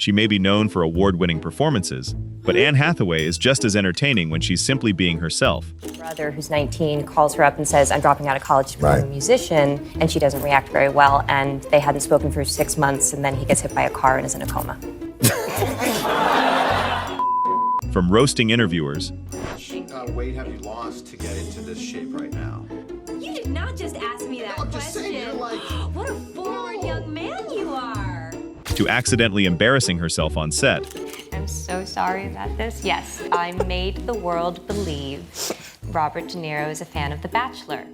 She may be known for award-winning performances, but Anne Hathaway is just as entertaining when she's simply being herself. Brother, who's 19, calls her up and says, I'm dropping out of college to become a musician, and she doesn't react very well, and they hadn't spoken for 6 months, and then he gets hit by a car and is in a coma. From roasting interviewers, weight have you lost to get into this shape right now? You did not just ask me that I'm just question. saying, you're like... What a forward young man you are. to accidentally embarrassing herself on set. I'm so sorry about this. Yes, I made the world believe Robert De Niro is a fan of The Bachelor.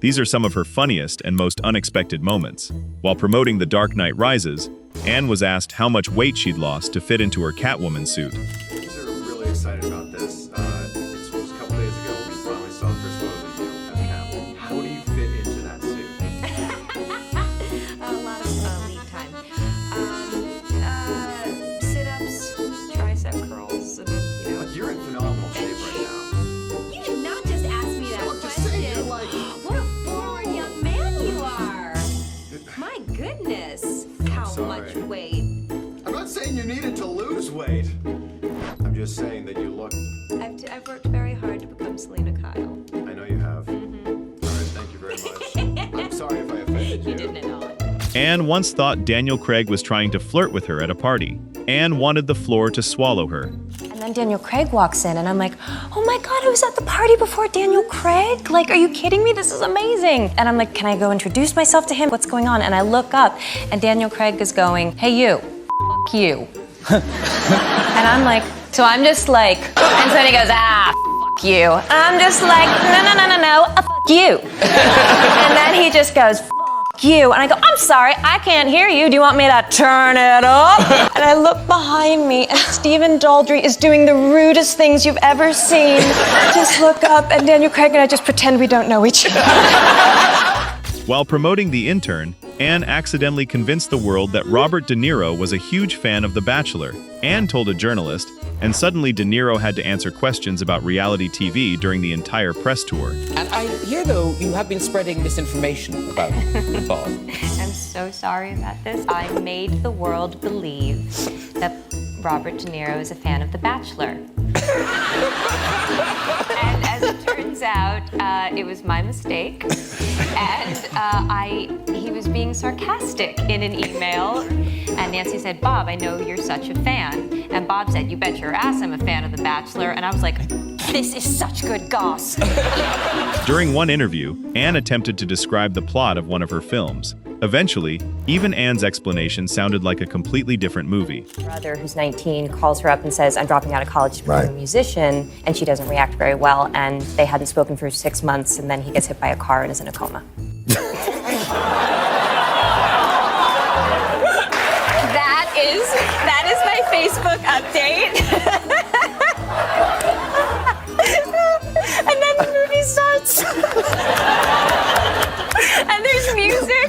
These are some of her funniest and most unexpected moments. While promoting The Dark Knight Rises, Anne was asked how much weight she'd lost to fit into her Catwoman suit. These are really excited about this. It was a couple days ago we finally saw the first photos of you at the camp. How do you fit into that suit? A lot of lead time. Sit-ups, tricep curls, and, you know. You're in phenomenal shape right now. You did not just ask me that I'm just question. saying, you're like... What a forward young man you are. My goodness. How sorry. much weight? I'm not saying you needed to lose weight. I'm just saying that you look... I've worked very hard to become Selena Kyle. I know you have. All right, thank you very much. I'm sorry if I offended you. You didn't at all. Anne once thought Daniel Craig was trying to flirt with her at a party. Anne wanted the floor to swallow her. And then Daniel Craig walks in, and I'm like, oh my God, I was at the party before Daniel Craig? Like, are you kidding me? This is amazing. And I'm like, can I go introduce myself to him? What's going on? And I look up, and Daniel Craig is going, hey, you, f you. And I'm like, so I'm just like, and so he goes, f you. And I'm just like, no, f you. And then he just goes, you. And I go, I'm sorry, I can't hear you. Do you want me to turn it up? And I look behind me, and Stephen Daldry is doing the rudest things you've ever seen. Just look up, and Daniel Craig and I just pretend we don't know each other. While promoting The Intern, Anne accidentally convinced the world that Robert De Niro was a huge fan of The Bachelor. Anne told a journalist, and suddenly De Niro had to answer questions about reality TV during the entire press tour. And I hear, though, you have been spreading misinformation about Bob. I'm so sorry about this. I made the world believe that Robert De Niro is a fan of The Bachelor. And as it turns out, it was my mistake. And he was being sarcastic in an email. And Nancy said, Bob, I know you're such a fan. And Bob said, you bet your ass I'm a fan of The Bachelor. And I was like, this is such good goss. During one interview, Anne attempted to describe the plot of one of her films. Eventually, even Anne's explanation sounded like a completely different movie. Brother, who's 19, calls her up and says, I'm dropping out of college to become a musician, and she doesn't react very well, and they hadn't spoken for 6 months, and then he gets hit by a car and is in a coma. That is my Facebook update. And then the movie starts. And there's music.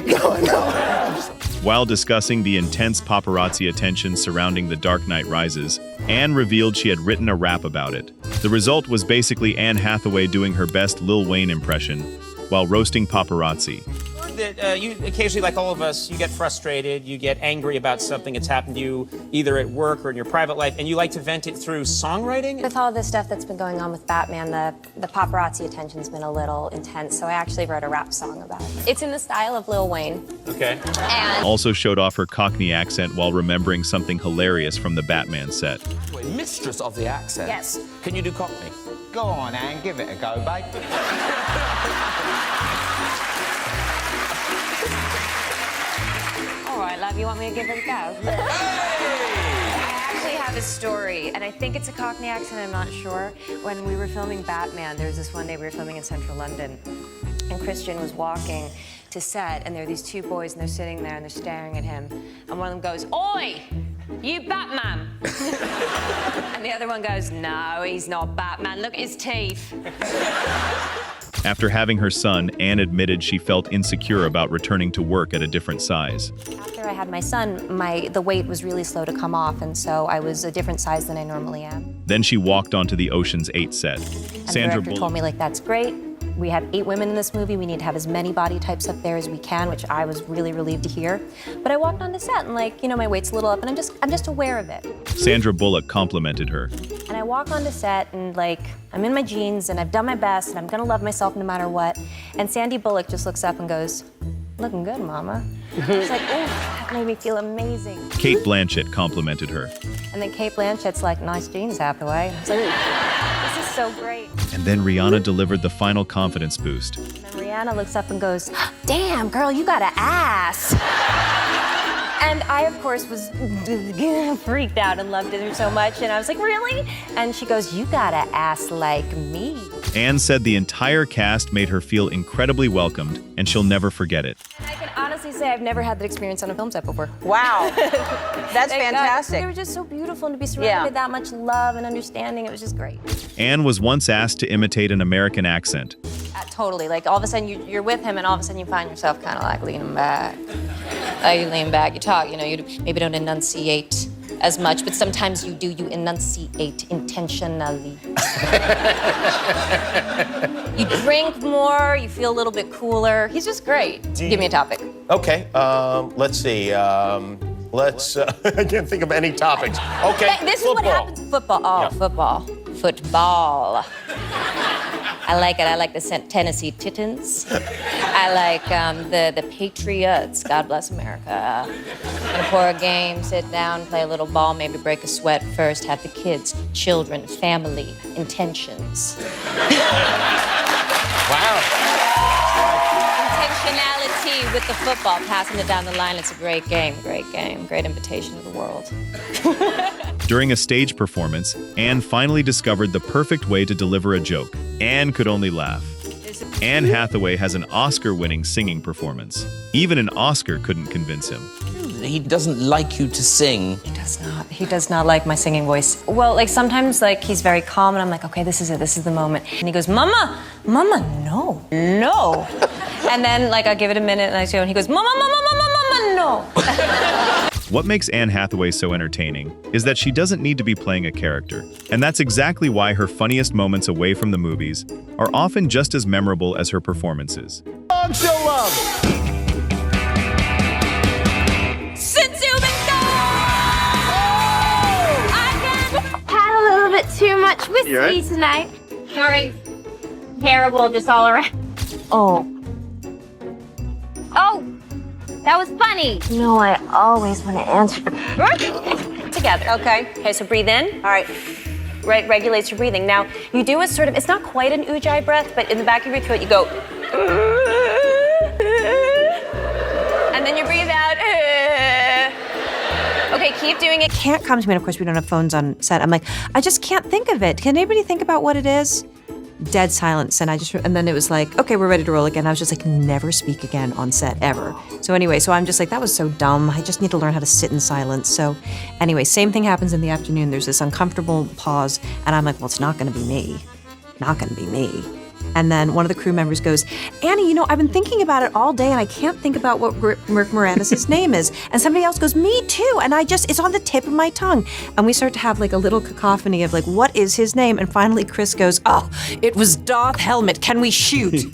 While discussing the intense paparazzi attention surrounding The Dark Knight Rises, Anne revealed she had written a rap about it. The result was basically Anne Hathaway doing her best Lil Wayne impression while roasting paparazzi. That you occasionally, like all of us, you get frustrated, you get angry about something that's happened to you, either at work or in your private life, and you like to vent it through songwriting? With all this stuff that's been going on with Batman, the paparazzi attention's been a little intense, so I actually wrote a rap song about it. It's in the style of Lil Wayne. Okay. And Also showed off her Cockney accent while remembering something hilarious from the Batman set. Mistress of the accent. Yes. Can you do Cockney? Go on, Anne, give it a go, babe. all right, love, you want me to give it a go? I actually have a story, and I think it's a Cockney accent, I'm not sure. When we were filming Batman, there was this one day we were filming in central London, and Christian was walking to set, and there are these two boys, and they're sitting there, and they're staring at him, and one of them goes, "Oi, you Batman?" And the other one goes, "No, he's not Batman, look at his teeth." After having her son, Anne admitted she felt insecure about returning to work at a different size. After I had my son, the weight was really slow to come off, and so I was a different size than I normally am. Then she walked onto the Ocean's 8 set. And the director told me, like, that's great. We have 8 women in this movie. We need to have as many body types up there as we can, which I was really relieved to hear. But I walked onto set and my weight's a little up and I'm just aware of it. Sandra Bullock complimented her. And I walk onto set and I'm in my jeans and I've done my best and I'm gonna love myself no matter what. And Sandy Bullock just looks up and goes, "Looking good, mama." It's like, oh, that made me feel amazing. Kate Blanchett complimented her. And then Kate Blanchett's like, "Nice jeans, Hathaway." I was like, this is so great. And then Rihanna delivered the final confidence boost. And then Rihanna looks up and goes, "Damn, girl, you got an ass." And I, of course, was freaked out and loved her so much. And I was like, "Really?" And she goes, "You got an ass like me." Anne said the entire cast made her feel incredibly welcomed, and she'll never forget it. And I can honestly say I've never had that experience on a film set before. Wow. That's Thank God. fantastic. They were just so beautiful, and to be surrounded with that much love and understanding, it was just great. Anne was once asked to imitate an American accent. Totally. All of a sudden you're with him, and all of a sudden you find yourself kind of leaning back. You lean back, you talk, you maybe don't enunciate as much, but sometimes you do, you enunciate intentionally. You drink more, you feel a little bit cooler. He's just great. Give me a topic. Okay, let's see. I can't think of any topics. Okay, This football. is what happens. Football. Oh, Yeah. football. Football. I like it. I like the Tennessee Titans. I like the Patriots. God bless America. Before a game, sit down, play a little ball, maybe break a sweat first, have the kids, children, family, intentions. Wow. Intentionality with the football, passing it down the line. It's a great game, great invitation to the world. During a stage performance, Anne finally discovered the perfect way to deliver a joke. Anne could only laugh. Anne Hathaway has an Oscar-winning singing performance. Even an Oscar couldn't convince him. He doesn't like you to sing. He does not like my singing voice. Well, sometimes he's very calm and I'm like, okay, this is it, this is the moment. And he goes, Mama, no. And then I'll give it a minute and I go, and he goes, Mama, no. What makes Anne Hathaway so entertaining is that she doesn't need to be playing a character. And that's exactly why her funniest moments away from the movies are often just as memorable as her performances. Dogs you'll love. Since you've been gone, Had a little bit too much whiskey right? tonight. Sorry. Terrible just all around. Oh, That was funny. no, I always want to answer. Together. Okay, so breathe in. All right. Regulates your breathing. Now, you do it's not quite an ujjayi breath, but in the back of your throat, you go. And then you breathe out. Okay, keep doing it. Can't come to me, and of course we don't have phones on set. I'm like, I just can't think of it. Can anybody think about what it is? Dead silence, and then it was like, okay, we're ready to roll again. I was just like, never speak again on set, ever. So anyway, I'm just like, that was so dumb. I just need to learn how to sit in silence. So anyway, same thing happens in the afternoon. There's this uncomfortable pause, and I'm like, well, it's not gonna be me. Not gonna be me. And then one of the crew members goes, Annie, I've been thinking about it all day and I can't think about what Rick Moranis' name is. And somebody else goes, me too. And it's on the tip of my tongue. And we start to have a little cacophony of what is his name? And finally Chris goes, oh, it was Darth Helmet. Can we shoot?